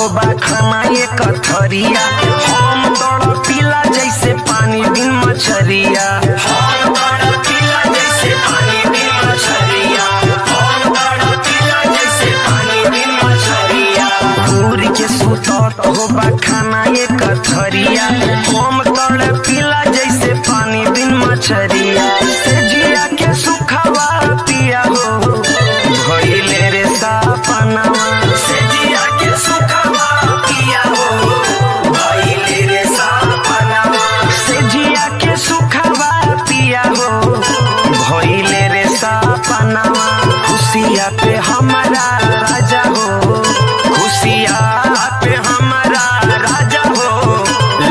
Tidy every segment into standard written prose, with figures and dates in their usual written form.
हो बा खाना ये कथरिया, हम तड़पिला जैसे पानी बिन मछरिया, हम तड़पिला जैसे पानी बिन मछरिया, हम तड़पिला जैसे पानी बिन मछरिया। पूरी के सुतत हो बा खाना ये कथरिया, हम तड़पिला जैसे पानी बिन मछरिया। जिया के सुखवा पिया हो भइले रे सपनावा, से जिया के सुखवा पिया हो भइले रे सपनावा, से जिया के सुखवा पिया हो भइले रे सपनावा। खुशिया पे हमारा राजा हो, खुशिया पे हमारा राजा हो,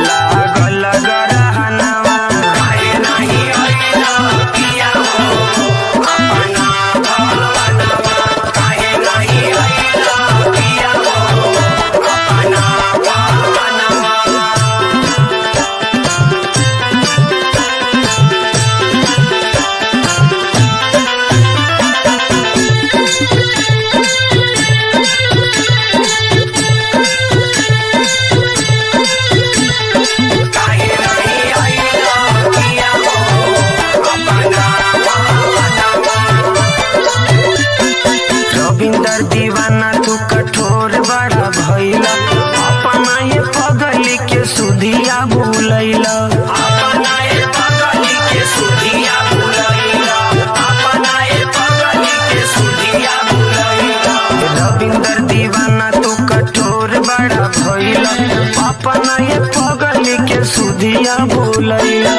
लागल गरहनवा। काहे नहीं अइला पिया हो अपना भवनवा, काहे नहीं अइला पिया हो अपना भवनवा। काहे नहीं अइला पिया हो अपना भवनवा। रविंदर दीवाना तू कठोर बड़ा भइला, अपना ये पगली के सुधिया भूलैला, अपना ये पगली के सुधिया भूलैला, अपना ये पगली के सुधिया भूलैला। रविंदर दीवाना तू कठोर बड़ा भइला, अपना ये पगली के सुधिया भूलैला।